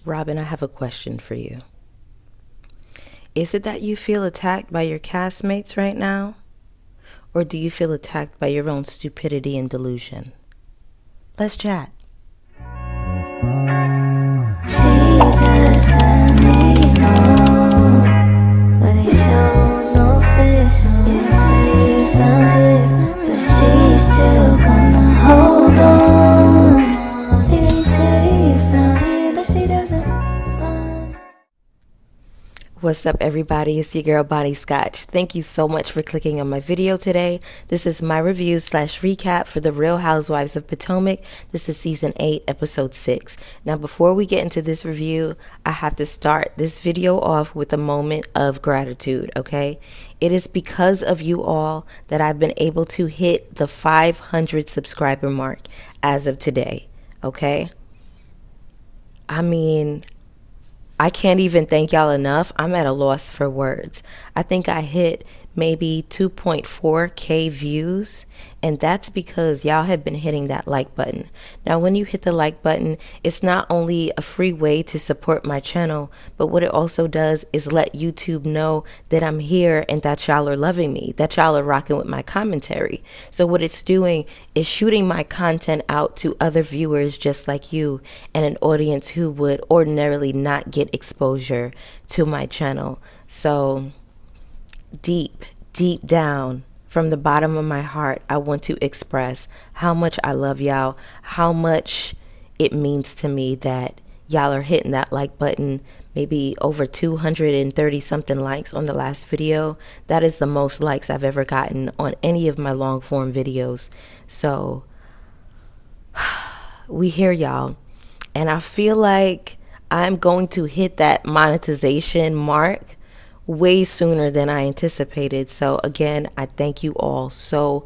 Robyn, I have a question for you. Is it that you feel attacked by your castmates right now? Or do you feel attacked by your own stupidity and delusion? Let's chat. She just let me know, but they show no fish. They say you found it, but she's still gonna hold on. They say you found it, but she doesn't want. What's up, everybody? It's your girl Bonnie Scotch. Thank you so much for clicking on my video today. This is my review / recap for The Real Housewives of Potomac. This is season 8, episode 6. Now, before we get into this review, I have to start this video off with a moment of gratitude, okay? It is because of you all that I've been able to hit the 500 subscriber mark as of today, okay? I mean, I can't even thank y'all enough. I'm at a loss for words. I think I hit maybe 2.4K views, and that's because y'all have been hitting that like button. Now, when you hit the like button, it's not only a free way to support my channel, but what it also does is let YouTube know that I'm here and that y'all are loving me, that y'all are rocking with my commentary. So what it's doing is shooting my content out to other viewers just like you and an audience who would ordinarily not get exposure to my channel. So deep down from the bottom of my heart, I want to express how much I love y'all, how much it means to me that y'all are hitting that like button. Maybe over 230 something likes on the last video. That is the most likes I've ever gotten on any of my long form videos. So we hear y'all, and I feel like I'm going to hit that monetization mark way sooner than I anticipated. So again, I thank you all so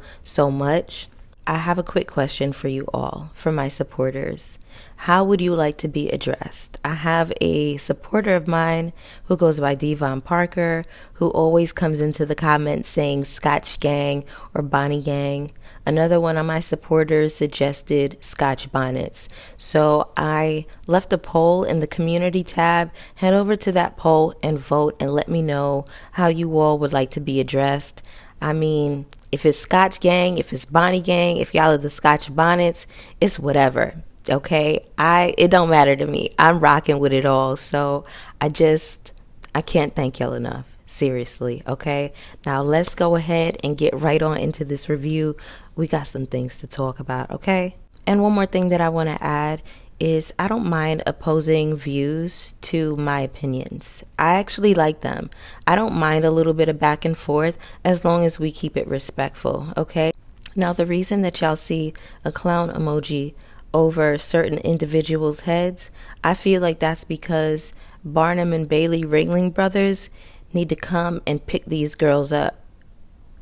much. I have a quick question for you all, for my supporters. How would you like to be addressed? I have a supporter of mine who goes by Devon Parker, who always comes into the comments saying Scotch Gang or Bonnie Gang. Another one of my supporters suggested Scotch Bonnets. So I left a poll in the community tab. Head over to that poll and vote and let me know how you all would like to be addressed. I mean, if it's Scotch Gang, if it's Bonnie Gang, if y'all are the Scotch Bonnets, it's whatever. Okay, it don't matter to me. I'm rocking with it all. So I can't thank y'all enough. Seriously, okay? Now let's go ahead and get right on into this review. We got some things to talk about, okay? And one more thing that I want to add is I don't mind opposing views to my opinions. I actually like them. I don't mind a little bit of back and forth as long as we keep it respectful, okay? Now, the reason that y'all see a clown emoji over certain individuals' heads, I feel like that's because Barnum and Bailey Ringling Brothers need to come and pick these girls up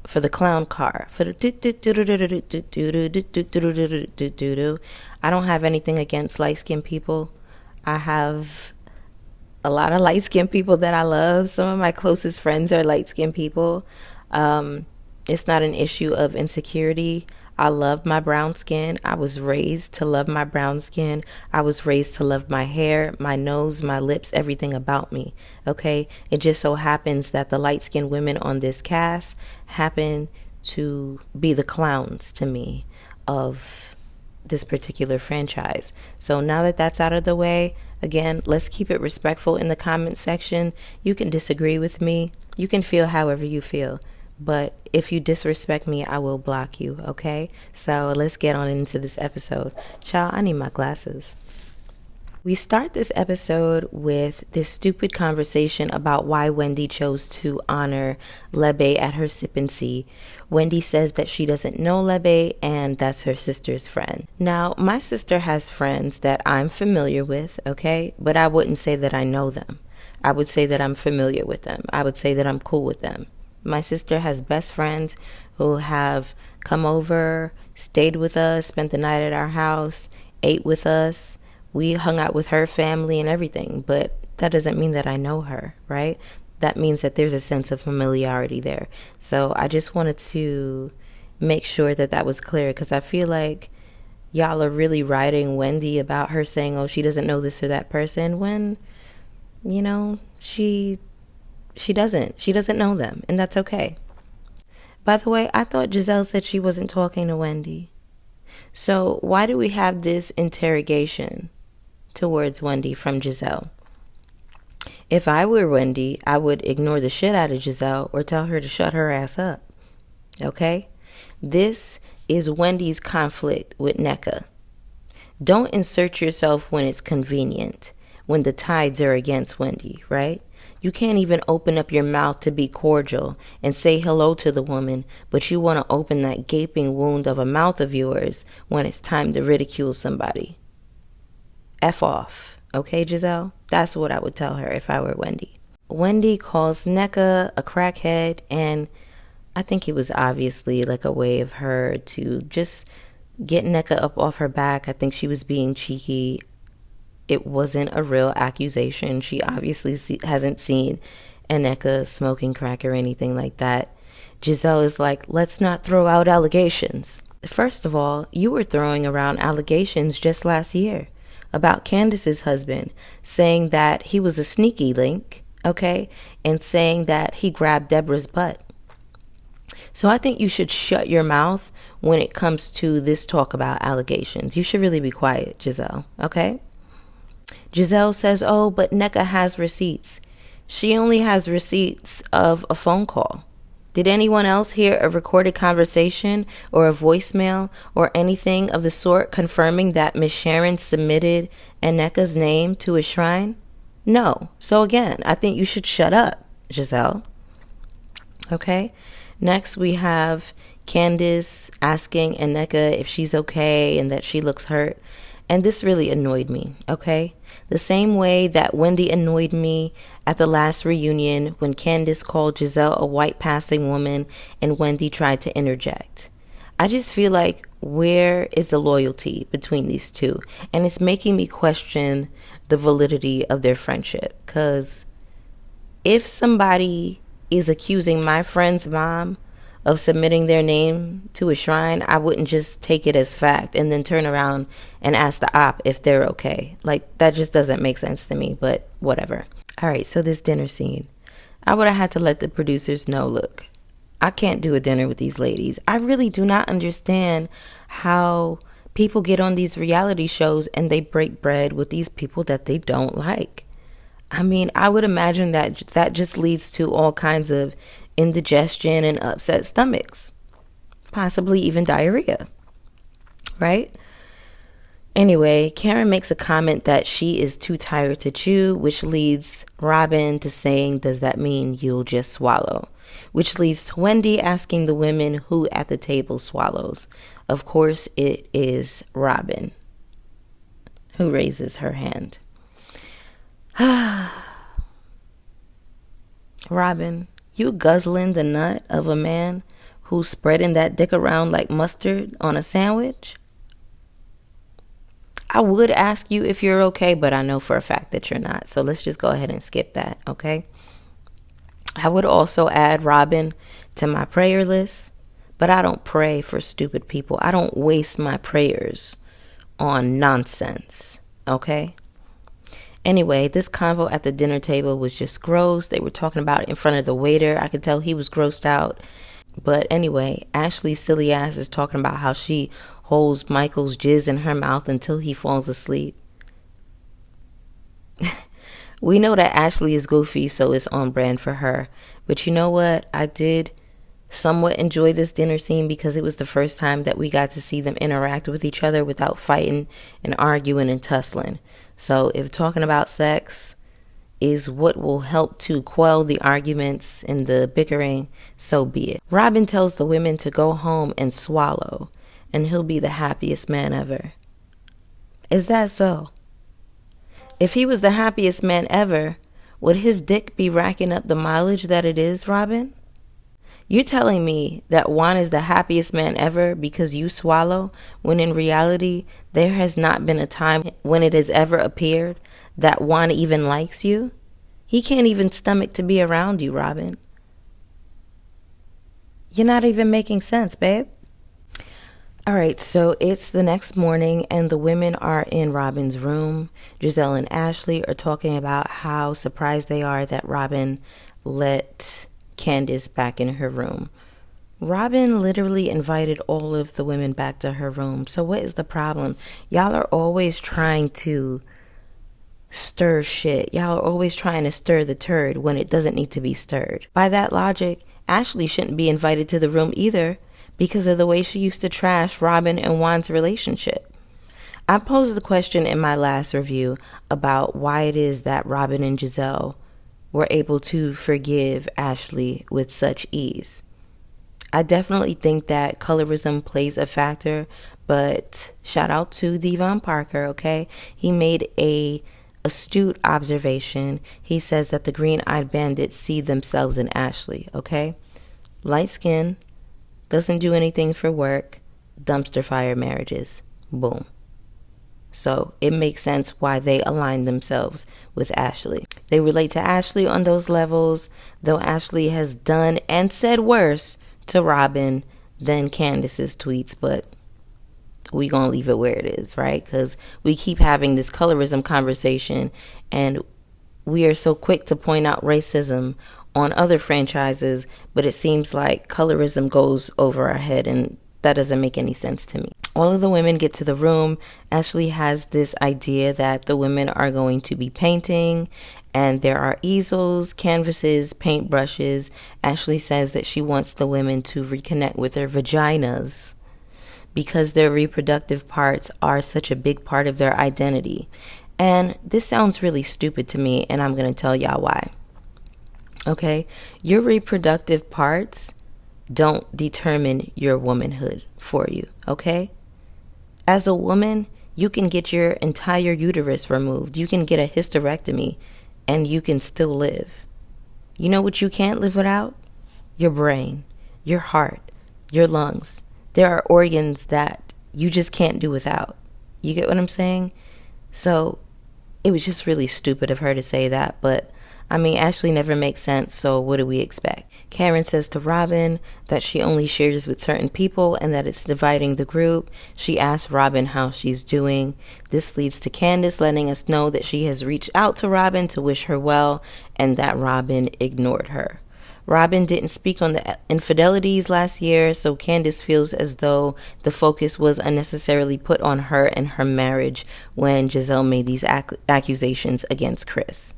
for the clown car. For the I don't have anything against light-skinned people. I have a lot of light-skinned people that I love. Some of my closest friends are light-skinned people. It's not an issue of insecurity. I love my brown skin. I was raised to love my brown skin. I was raised to love my hair, my nose, my lips, everything about me. Okay? It just so happens that the light-skinned women on this cast happen to be the clowns to me of this particular franchise. So now that that's out of the way, again, let's keep it respectful in the comment section. You can disagree with me. You can feel however you feel. But if you disrespect me, I will block you, okay? So let's get on into this episode. Child, I need my glasses. We start this episode with this stupid conversation about why Wendy chose to honor Lebe at her sip and see. Wendy says that she doesn't know Lebe and that's her sister's friend. Now, my sister has friends that I'm familiar with, okay? But I wouldn't say that I know them. I would say that I'm familiar with them. I would say that I'm cool with them. My sister has best friends who have come over, stayed with us, spent the night at our house, ate with us. We hung out with her family and everything, but that doesn't mean that I know her, right? That means that there's a sense of familiarity there. So I just wanted to make sure that that was clear because I feel like y'all are really writing Wendy about her saying, oh, she doesn't know this or that person, when, you know, she doesn't know them, and that's okay. By the way, I thought Giselle said she wasn't talking to Wendy. So why do we have this interrogation towards Wendy from Giselle? If I were Wendy, I would ignore the shit out of Giselle or tell her to shut her ass up. Okay? This is Wendy's conflict with Nneka. Don't insert yourself when it's convenient, when the tides are against Wendy, right? You can't even open up your mouth to be cordial and say hello to the woman, but you want to open that gaping wound of a mouth of yours when it's time to ridicule somebody. F off. Okay, Giselle? That's what I would tell her if I were Wendy. Wendy calls Nneka a crackhead, and I think it was obviously like a way of her to just get Nneka up off her back. I think she was being cheeky. It wasn't a real accusation. She obviously hasn't seen Nneka smoking crack or anything like that. Giselle is like, let's not throw out allegations. First of all, you were throwing around allegations just last year about Candace's husband, saying that he was a sneaky link, okay, and saying that he grabbed Deborah's butt. So I think you should shut your mouth when it comes to this talk about allegations. You should really be quiet, Giselle, okay? Giselle says, oh, but Nneka has receipts. She only has receipts of a phone call. Did anyone else hear a recorded conversation or a voicemail or anything of the sort confirming that Miss Sharon submitted Nneka's name to a shrine? No. So again, I think you should shut up, Giselle. Okay? Next, we have Candace asking Nneka if she's okay and that she looks hurt. And this really annoyed me, okay? The same way that Wendy annoyed me at the last reunion when Candace called Giselle a white passing woman and Wendy tried to interject. I just feel like, where is the loyalty between these two? And it's making me question the validity of their friendship. Because if somebody is accusing my friend's mom of submitting their name to a shrine, I wouldn't just take it as fact and then turn around and ask the op if they're okay. Like, that just doesn't make sense to me, but whatever. All right, so this dinner scene. I would have had to let the producers know, look, I can't do a dinner with these ladies. I really do not understand how people get on these reality shows and they break bread with these people that they don't like. I mean, I would imagine that that just leads to all kinds of indigestion and upset stomachs, possibly even diarrhea, right? Anyway, Karen makes a comment that she is too tired to chew, which leads Robyn to saying, does that mean you'll just swallow? Which leads to Wendy asking the women who at the table swallows. Of course, it is Robyn who raises her hand. Robyn, you guzzling the nut of a man who's spreading that dick around like mustard on a sandwich? I would ask you if you're okay, but I know for a fact that you're not. So let's just go ahead and skip that, okay? I would also add Robyn to my prayer list, but I don't pray for stupid people. I don't waste my prayers on nonsense, okay? Anyway, this convo at the dinner table was just gross. They were talking about it in front of the waiter. I could tell he was grossed out. But anyway, Ashley's silly ass is talking about how she holds Michael's jizz in her mouth until he falls asleep. We know that Ashley is goofy, so it's on brand for her. But you know what? I did somewhat enjoy this dinner scene because it was the first time that we got to see them interact with each other without fighting and arguing and tussling. So if talking about sex is what will help to quell the arguments and the bickering, so be it. Robyn tells the women to go home and swallow, and he'll be the happiest man ever. Is that so? If he was the happiest man ever, would his dick be racking up the mileage that it is, Robyn? You're telling me that Juan is the happiest man ever because you swallow, when in reality, there has not been a time when it has ever appeared that Juan even likes you? He can't even stomach to be around you, Robyn. You're not even making sense, babe. All right, so it's the next morning, and the women are in Robyn's room. Giselle and Ashley are talking about how surprised they are that Robyn let Candace back in her room. Robyn literally invited all of the women back to her room. So what is the problem? Y'all are always trying to stir shit. Y'all are always trying to stir the turd when it doesn't need to be stirred. By that logic, Ashley shouldn't be invited to the room either, because of the way she used to trash Robyn and Juan's relationship. I posed the question in my last review about why it is that Robyn and Giselle were able to forgive Ashley with such ease. I definitely think that colorism plays a factor, but shout out to Devon Parker, okay? He made a astute observation. He says that the green-eyed bandits see themselves in Ashley, okay? Light skin, doesn't do anything for work, dumpster fire marriages. Boom. So it makes sense why they align themselves with Ashley. They relate to Ashley on those levels, though Ashley has done and said worse to Robyn than Candace's tweets, but we gonna leave it where it is, right? Because we keep having this colorism conversation, and we are so quick to point out racism on other franchises, but it seems like colorism goes over our head, and that doesn't make any sense to me. All of the women get to the room. Ashley has this idea that the women are going to be painting, and there are easels, canvases, paint brushes. Ashley says that she wants the women to reconnect with their vaginas because their reproductive parts are such a big part of their identity. And this sounds really stupid to me, and I'm going to tell y'all why. Okay, your reproductive parts don't determine your womanhood for you, okay? As a woman, you can get your entire uterus removed. You can get a hysterectomy, and you can still live. You know what you can't live without? Your brain, your heart, your lungs. There are organs that you just can't do without. You get what I'm saying? So it was just really stupid of her to say that, but I mean, Ashley never makes sense, so what do we expect? Karen says to Robyn that she only shares with certain people and that it's dividing the group. She asks Robyn how she's doing. This leads to Candace letting us know that she has reached out to Robyn to wish her well and that Robyn ignored her. Robyn didn't speak on the infidelities last year, so Candace feels as though the focus was unnecessarily put on her and her marriage when Giselle made these accusations against Chris.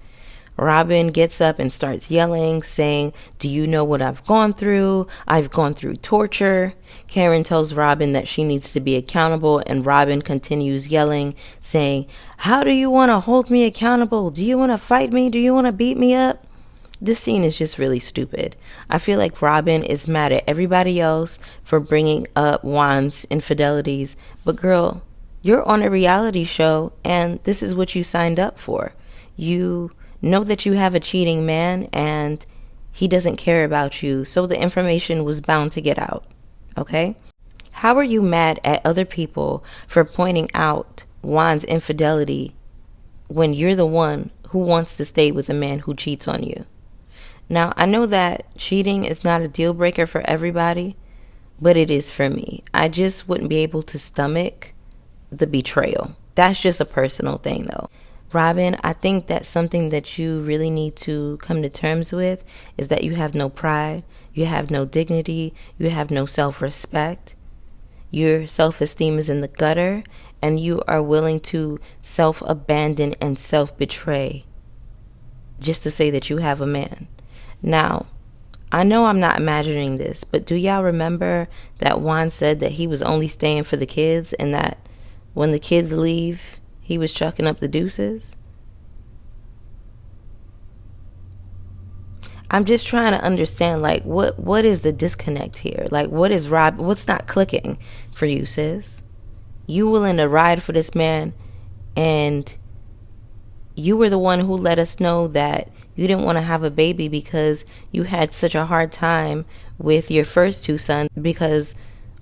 Robyn gets up and starts yelling, saying, "Do you know what I've gone through? I've gone through torture." Karen tells Robyn that she needs to be accountable, and Robyn continues yelling, saying, "How do you want to hold me accountable? Do you want to fight me? Do you want to beat me up?" This scene is just really stupid. I feel like Robyn is mad at everybody else for bringing up Juan's infidelities, but girl, you're on a reality show, and this is what you signed up for. You know that you have a cheating man and he doesn't care about you, so the information was bound to get out, okay? How are you mad at other people for pointing out Juan's infidelity when you're the one who wants to stay with a man who cheats on you? Now, I know that cheating is not a deal breaker for everybody, but it is for me. I just wouldn't be able to stomach the betrayal. That's just a personal thing, though. Robyn, I think that something that you really need to come to terms with is that you have no pride, you have no dignity, you have no self-respect. Your self-esteem is in the gutter, and you are willing to self-abandon and self-betray just to say that you have a man. Now, I know I'm not imagining this, but do y'all remember that Juan said that he was only staying for the kids and that when the kids leave, he was chucking up the deuces? I'm just trying to understand, like, what is the disconnect here? Like, what's not clicking for you, sis? You willing to ride for this man, and you were the one who let us know that you didn't want to have a baby because you had such a hard time with your first two sons because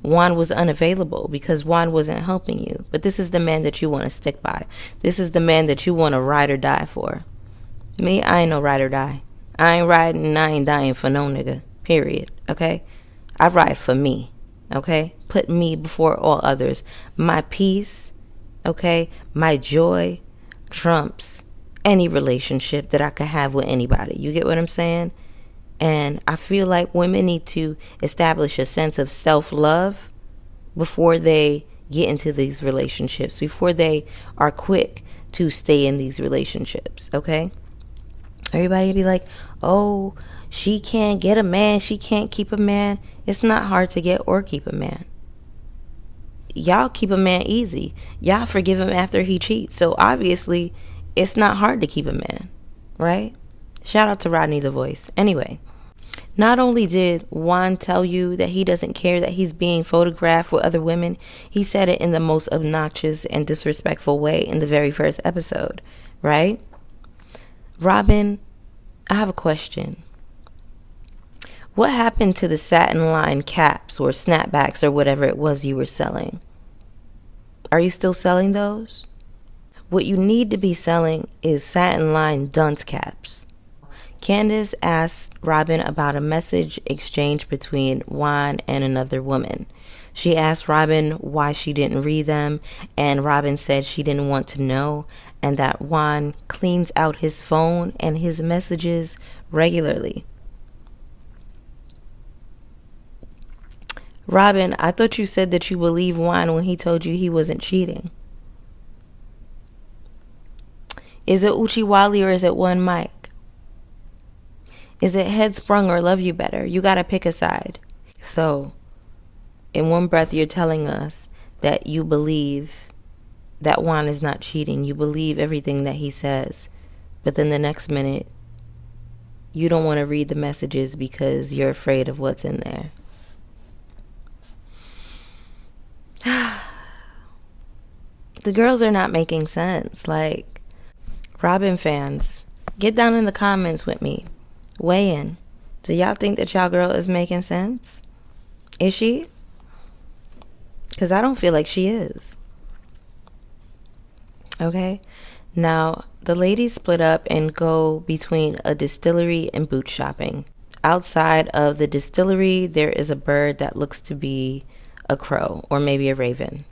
Juan was unavailable, because Juan wasn't helping you. But this is the man that you want to stick by. This is the man that you want to ride or die for. Me, I ain't no ride or die. I ain't riding and I ain't dying for no nigga. Period. Okay? I ride for me. Okay? Put me before all others. My peace, okay, my joy trumps any relationship that I could have with anybody. You get what I'm saying? And I feel like women need to establish a sense of self-love before they get into these relationships, before they are quick to stay in these relationships, okay? Everybody be like, oh, she can't get a man, she can't keep a man. It's not hard to get or keep a man. Y'all keep a man easy. Y'all forgive him after he cheats. So obviously, it's not hard to keep a man, right? Shout out to Rodney the Voice. Anyway, not only did Juan tell you that he doesn't care that he's being photographed with other women, he said it in the most obnoxious and disrespectful way in the very first episode, right? Robyn, I have a question. What happened to the satin line caps or snapbacks or whatever it was you were selling? Are you still selling those? What you need to be selling is satin line dunce caps. Candace asked Robyn about a message exchange between Juan and another woman. She asked Robyn why she didn't read them, and Robyn said she didn't want to know, and that Juan cleans out his phone and his messages regularly. Robyn, I thought you said that you believed Juan when he told you he wasn't cheating. Is it Uchiwali or is it one Mike? Is it Headsprung or Love You Better? You gotta pick a side. So, in one breath, you're telling us that you believe that Juan is not cheating. You believe everything that he says. But then the next minute, you don't want to read the messages because you're afraid of what's in there. The girls are not making sense. Like, Robyn fans, get down in the comments with me. Weigh in. Do y'all think that y'all girl is making sense? Is she? Because I don't feel like she is. Okay? Now, the ladies split up and go between a distillery and boot shopping. Outside of the distillery, there is a bird that looks to be a crow or maybe a raven.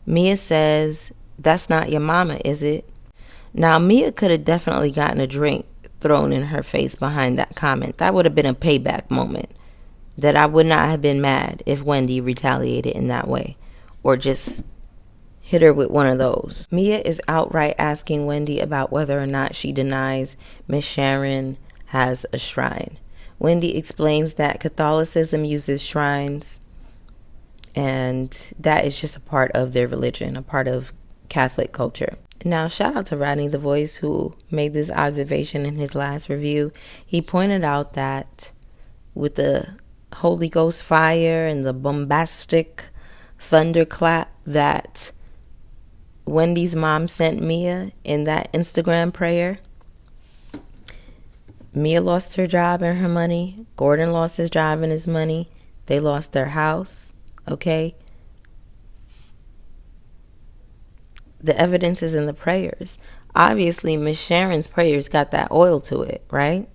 Mia says, "That's not your mama, is it?" Now, Mia could have definitely gotten a drink thrown in her face behind that comment. That would have been a payback moment. That I would not have been mad if Wendy retaliated in that way or just hit her with one of those. Mia is outright asking Wendy about whether or not she denies Miss Sharon has a shrine. Wendy explains that Catholicism uses shrines, and that is just a part of their religion, a part of Catholic culture. Now, shout out to Rodney the Voice, who made this observation in his last review. He pointed out that with the Holy Ghost fire and the bombastic thunderclap that Wendy's mom sent Mia in that Instagram prayer, Mia lost her job and her money. Gordon lost his job and his money. They lost their house. Okay? The evidence is in the prayers. Obviously, Miss Sharon's prayers got that oil to it, right?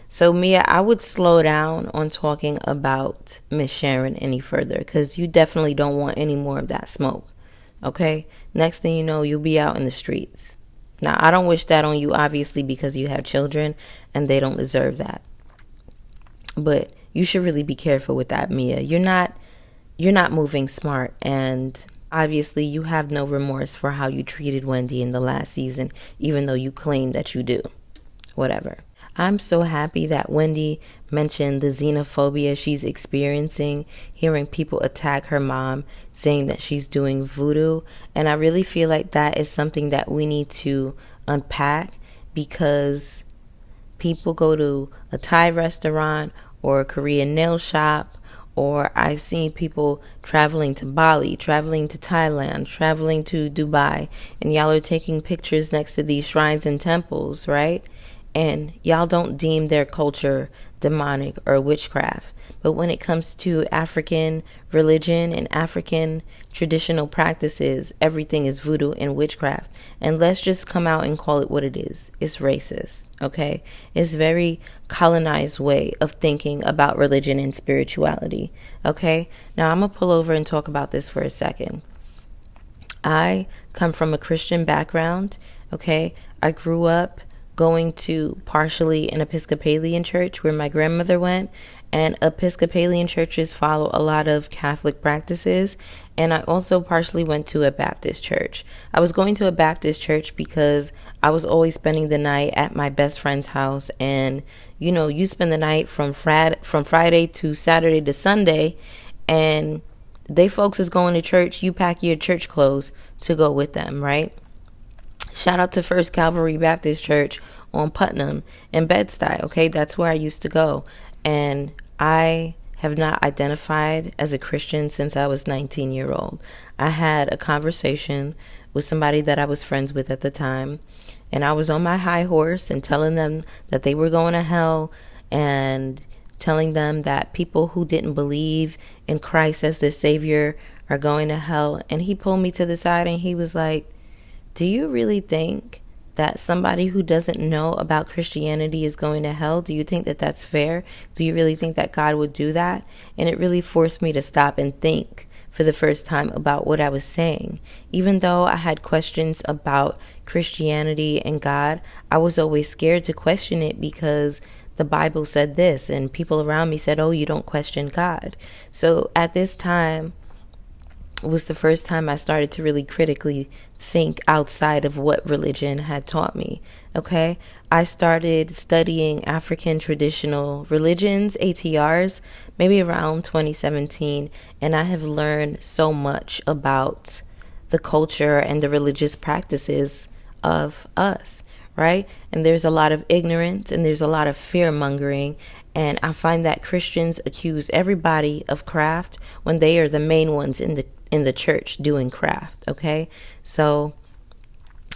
So, Mia, I would slow down on talking about Miss Sharon any further because you definitely don't want any more of that smoke, okay? Next thing you know, you'll be out in the streets. Now, I don't wish that on you, obviously, because you have children and they don't deserve that. But you should really be careful with that, Mia. You're not moving smart, and obviously you have no remorse for how you treated Wendy in the last season, even though you claim that you do. Whatever. I'm so happy that Wendy mentioned the xenophobia she's experiencing, hearing people attack her mom, saying that she's doing voodoo. And I really feel like that is something that we need to unpack, because people go to a Thai restaurant or a Korean nail shop, or I've seen people traveling to Bali, traveling to Thailand, traveling to Dubai, and y'all are taking pictures next to these shrines and temples, right? and y'all don't deem their culture demonic or witchcraft. But when it comes to African religion and African traditional practices, everything is voodoo and witchcraft. And let's just come out and call it what it is. It's racist, okay? It's a very colonized way of thinking about religion and spirituality, okay? Now I'm going to pull over and talk about this for a second. I come from a Christian background, okay? I grew up going to partially an Episcopalian church where my grandmother went, and Episcopalian churches follow a lot of Catholic practices. And I also partially went to a Baptist church. I was going to a Baptist church because I was always spending the night at my best friend's house. And, you know, you spend the night from Friday to Saturday to Sunday, and they folks is going to church. You pack your church clothes to go with them, right? Shout out to First Calvary Baptist Church on Putnam and Bed-Stuy, okay? That's where I used to go. And I have not identified as a Christian since I was 19-year-old. I had a conversation with somebody that I was friends with at the time, and I was on my high horse and telling them that they were going to hell, and telling them that people who didn't believe in Christ as their Savior are going to hell. And he pulled me to the side and he was like, do you really think that somebody who doesn't know about Christianity is going to hell? Do you think that that's fair? Do you really think that God would do that? And it really forced me to stop and think for the first time about what I was saying. Even though I had questions about Christianity and God, I was always scared to question it because the Bible said this, and people around me said, oh, you don't question God. So at this time was the first time I started to really critically think outside of what religion had taught me, okay? I started studying African traditional religions, ATRs, maybe around 2017, and I have learned so much about the culture and the religious practices of us, right? And there's a lot of ignorance and there's a lot of fear mongering. And I find that Christians accuse everybody of craft when they are the main ones in the church doing craft, okay? So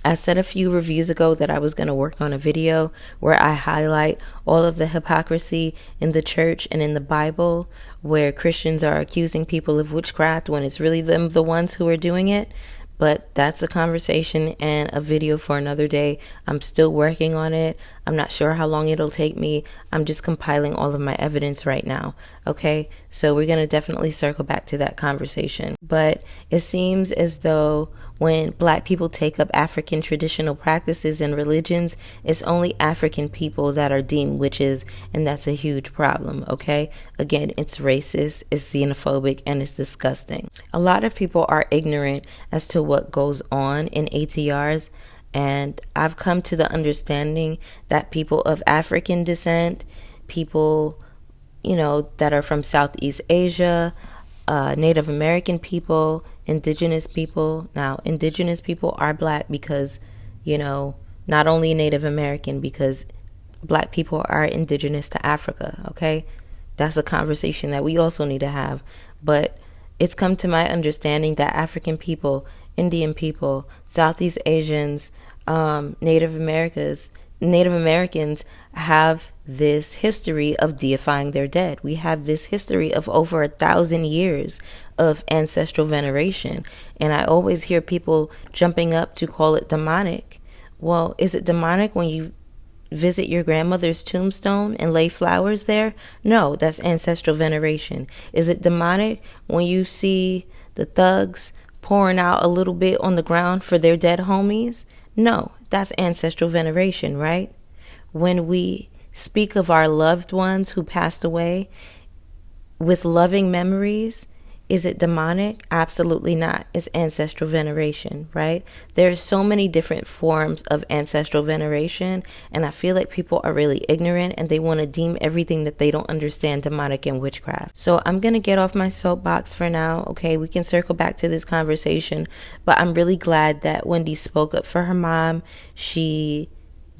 I said a few reviews ago that I was going to work on a video where I highlight all of the hypocrisy in the church and in the Bible, where Christians are accusing people of witchcraft when it's really them, the ones who are doing it. But that's a conversation and a video for another day. I'm still working on it. I'm not sure how long it'll take me. I'm just compiling all of my evidence right now. Okay, so we're going to definitely circle back to that conversation. But it seems as though when Black people take up African traditional practices and religions, it's only African people that are deemed witches, and that's a huge problem, okay? Again, it's racist, it's xenophobic, and it's disgusting. A lot of people are ignorant as to what goes on in ATRs, and I've come to the understanding that people of African descent, people, you know, that are from Southeast Asia, Native American people, indigenous people. Now, indigenous people are Black because, you know, not only Native American, because Black people are indigenous to Africa, okay? That's a conversation that we also need to have. But it's come to my understanding that African people, Indian people, Southeast Asians, Native Americans have this history of deifying their dead. We have this history of over 1,000 years of ancestral veneration. And I always hear people jumping up to call it demonic. Well, is it demonic when you visit your grandmother's tombstone and lay flowers there? No, that's ancestral veneration. Is it demonic when you see the thugs pouring out a little bit on the ground for their dead homies? No, that's ancestral veneration, right? When we speak of our loved ones who passed away with loving memories, is it demonic? Absolutely not. It's ancestral veneration, right? There's so many different forms of ancestral veneration, and I feel like people are really ignorant and they want to deem everything that they don't understand demonic and witchcraft. So I'm going to get off my soapbox for now, okay? We can circle back to this conversation, but I'm really glad that Wendy spoke up for her mom. She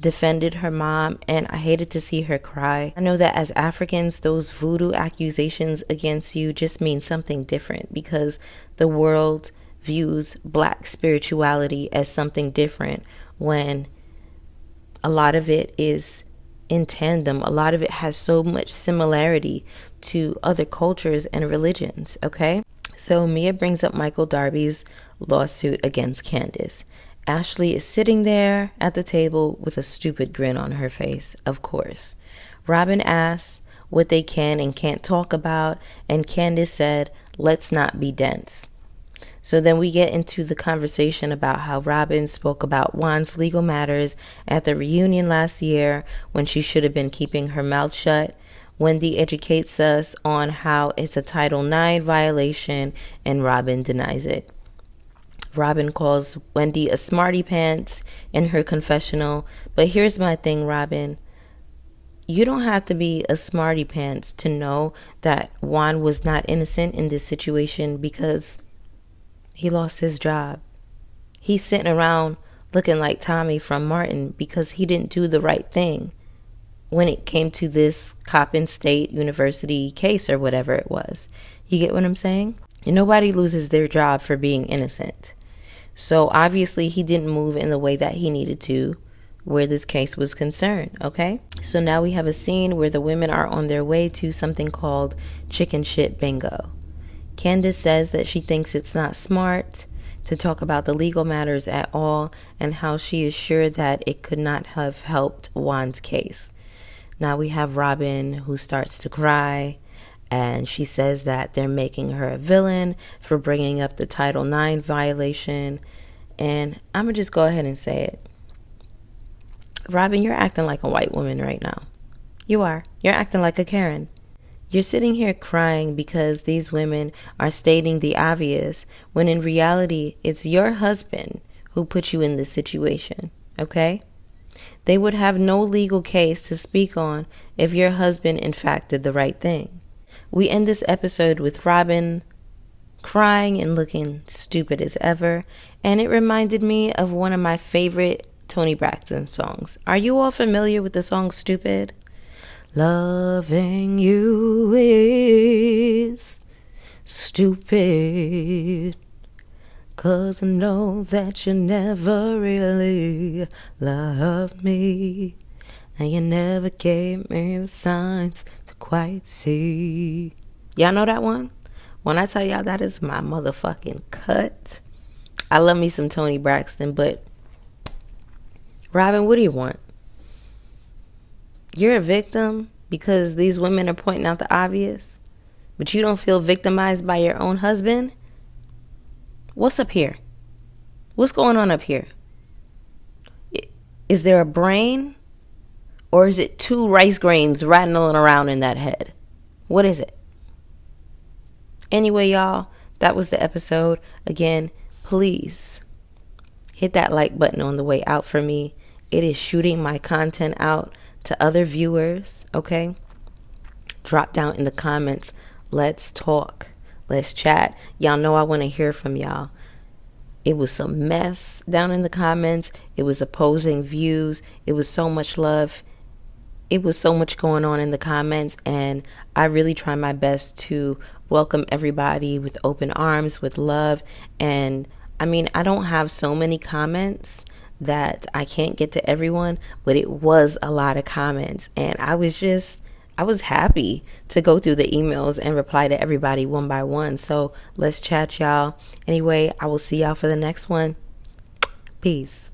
defended her mom, and I hated to see her cry. I know that as Africans, those voodoo accusations against you just mean something different because the world views Black spirituality as something different when a lot of it is in tandem. A lot of it has so much similarity to other cultures and religions, okay? So Mia brings up Michael Darby's lawsuit against Candace. Ashley is sitting there at the table with a stupid grin on her face, of course. Robyn asks what they can and can't talk about, and Candace said, let's not be dense. So then we get into the conversation about how Robyn spoke about Juan's legal matters at the reunion last year when she should have been keeping her mouth shut. Wendy educates us on how it's a Title IX violation, and Robyn denies it. Robyn calls Wendy a smarty pants in her confessional. But here's my thing, Robyn. You don't have to be a smarty pants to know that Juan was not innocent in this situation because he lost his job. He's sitting around looking like Tommy from Martin because he didn't do the right thing when it came to this Coppin State University case or whatever it was. You get what I'm saying? And nobody loses their job for being innocent. So obviously he didn't move in the way that he needed to where this case was concerned, okay? So now we have a scene where the women are on their way to something called chicken shit bingo. Candace says that she thinks it's not smart to talk about the legal matters at all and how she is sure that it could not have helped Juan's case. Now we have Robyn who starts to cry, and she says that they're making her a villain for bringing up the Title IX violation. And I'm going to just go ahead and say it. Robyn, you're acting like a white woman right now. You are. You're acting like a Karen. You're sitting here crying because these women are stating the obvious, when in reality, it's your husband who put you in this situation, okay? They would have no legal case to speak on if your husband, in fact, did the right thing. We end this episode with Robyn crying and looking stupid as ever, and it reminded me of one of my favorite Toni Braxton songs. Are you all familiar with the song Stupid? Loving you is stupid, 'cause I know that you never really loved me, and you never gave me the signs to quite see. Y'all know that one? When I tell y'all that is my motherfucking cut. I love me some Toni Braxton, but Robyn, what do you want? You're a victim because these women are pointing out the obvious, but you don't feel victimized by your own husband? What's up here? What's going on up here? Is there a brain? Or is it two rice grains rattling around in that head? What is it? Anyway, y'all, that was the episode. Again, please hit that like button on the way out for me. It is shooting my content out to other viewers, okay? Drop down in the comments. Let's talk. Let's chat. Y'all know I want to hear from y'all. It was some mess down in the comments. It was opposing views. It was so much love. It was so much going on in the comments, and I really try my best to welcome everybody with open arms, with love. And I mean, I don't have so many comments that I can't get to everyone, but it was a lot of comments, and I was happy to go through the emails and reply to everybody one by one. So let's chat, y'all. Anyway, I will see y'all for the next one. Peace.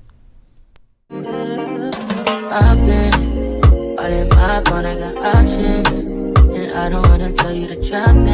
I've been all in my phone, I got options, and I don't wanna tell you to drop it.